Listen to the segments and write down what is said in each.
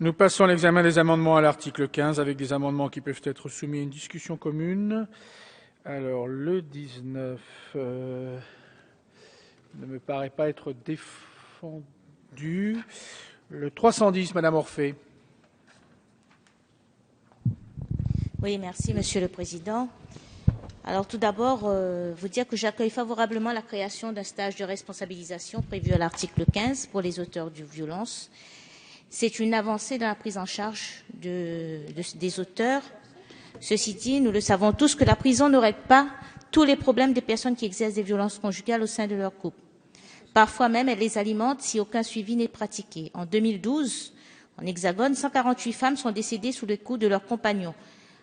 Nous passons à l'examen des amendements à l'article 15, avec des amendements qui peuvent être soumis à une discussion commune. Alors, le 19 ne me paraît pas être défendu. Le 310, Madame Orphée. Oui, merci, Monsieur le Président. Alors, tout d'abord, vous dire que j'accueille favorablement la création d'un stage de responsabilisation prévu à l'article 15 pour les auteurs de violences. C'est une avancée dans la prise en charge des auteurs. Ceci dit, nous le savons tous que la prison ne règle pas tous les problèmes des personnes qui exercent des violences conjugales au sein de leur couple. Parfois même, elle les alimente si aucun suivi n'est pratiqué. En 2012, en Hexagone, 148 femmes sont décédées sous les coups de leurs compagnons.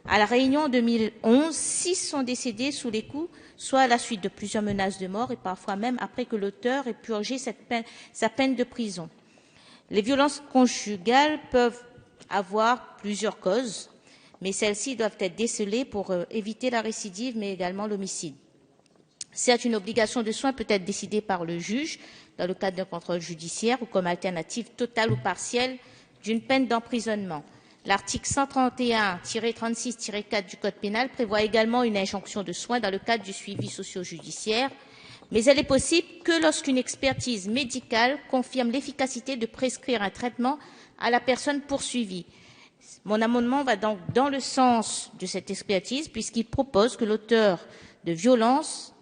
À La Réunion, en 2011, 6 sont décédées sous les coups, soit à la suite de plusieurs menaces de mort et parfois même après que l'auteur ait purgé sa peine de prison. Les violences conjugales peuvent avoir plusieurs causes, mais celles-ci doivent être décelées pour éviter la récidive, mais également l'homicide. Certes, une obligation de soins peut être décidée par le juge dans le cadre d'un contrôle judiciaire ou comme alternative totale ou partielle d'une peine d'emprisonnement. L'article 131-36-4 du Code pénal prévoit également une injonction de soins dans le cadre du suivi socio-judiciaire, mais elle est possible que lorsqu'une expertise médicale confirme l'efficacité de prescrire un traitement à la personne poursuivie. Mon amendement va donc dans le sens de cette expertise puisqu'il propose que l'auteur de violences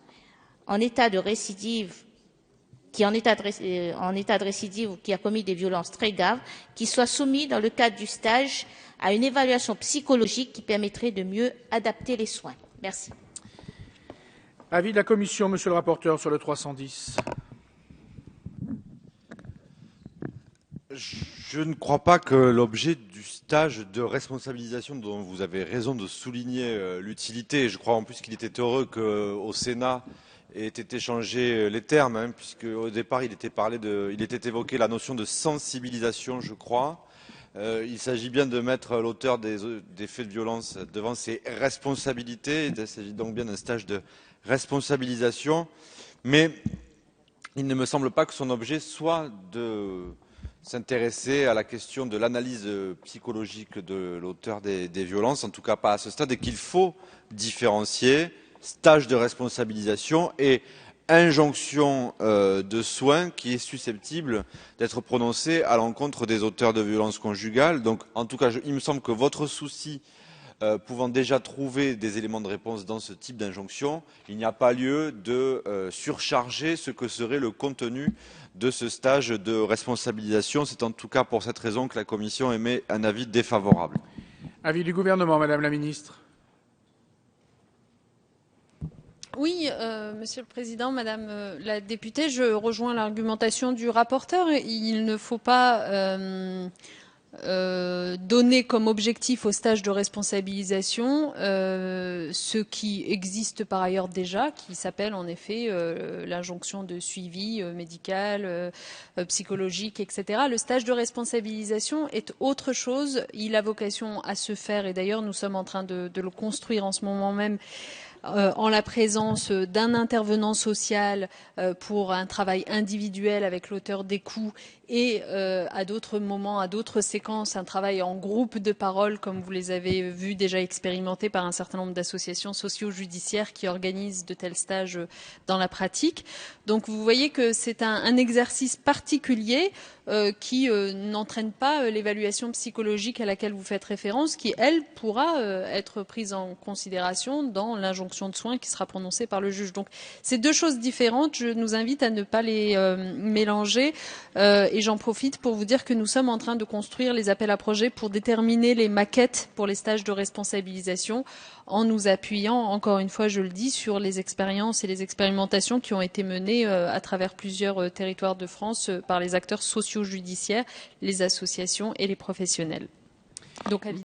en état de récidive ou qui a commis des violences très graves, qui soit soumis dans le cadre du stage à une évaluation psychologique qui permettrait de mieux adapter les soins. Merci. Avis de la Commission, Monsieur le rapporteur, sur le 310. Je ne crois pas que l'objet du stage de responsabilisation dont vous avez raison de souligner l'utilité, et je crois en plus qu'il était heureux qu'au Sénat aient été changés les termes, puisque au départ il était évoqué la notion de sensibilisation, je crois. Il s'agit bien de mettre l'auteur des faits de violence devant ses responsabilités. Il s'agit donc bien d'un stage de responsabilisation, mais il ne me semble pas que son objet soit de s'intéresser à la question de l'analyse psychologique de l'auteur des violences, en tout cas pas à ce stade, et qu'il faut différencier stage de responsabilisation et injonction de soins qui est susceptible d'être prononcée à l'encontre des auteurs de violences conjugales. Donc, en tout cas, il me semble que votre souci pouvant déjà trouver des éléments de réponse dans ce type d'injonction, il n'y a pas lieu de surcharger ce que serait le contenu de ce stage de responsabilisation. C'est en tout cas pour cette raison que la Commission émet un avis défavorable. Avis du gouvernement, Madame la Ministre. Oui, Monsieur le Président, Madame la députée, je rejoins l'argumentation du rapporteur. Il ne faut pas donner comme objectif au stage de responsabilisation ce qui existe par ailleurs déjà, qui s'appelle en effet l'injonction de suivi médical, psychologique, etc. Le stage de responsabilisation est autre chose. Il a vocation à se faire, et d'ailleurs nous sommes en train de le construire en ce moment même, en la présence d'un intervenant social pour un travail individuel avec l'auteur des coups et à d'autres moments, à d'autres séquences, un travail en groupe de parole, comme vous les avez vus déjà expérimentés par un certain nombre d'associations socio-judiciaires qui organisent de tels stages dans la pratique. Donc vous voyez que c'est un exercice particulier qui n'entraîne pas l'évaluation psychologique à laquelle vous faites référence, qui, elle, pourra être prise en considération dans l'injonction de soins qui sera prononcée par le juge. Donc c'est deux choses différentes. Je nous invite à ne pas les mélanger. Et j'en profite pour vous dire que nous sommes en train de construire les appels à projets pour déterminer les maquettes pour les stages de responsabilisation en nous appuyant, encore une fois, je le dis, sur les expériences et les expérimentations qui ont été menées à travers plusieurs territoires de France par les acteurs socio-judiciaires, les associations et les professionnels. Donc,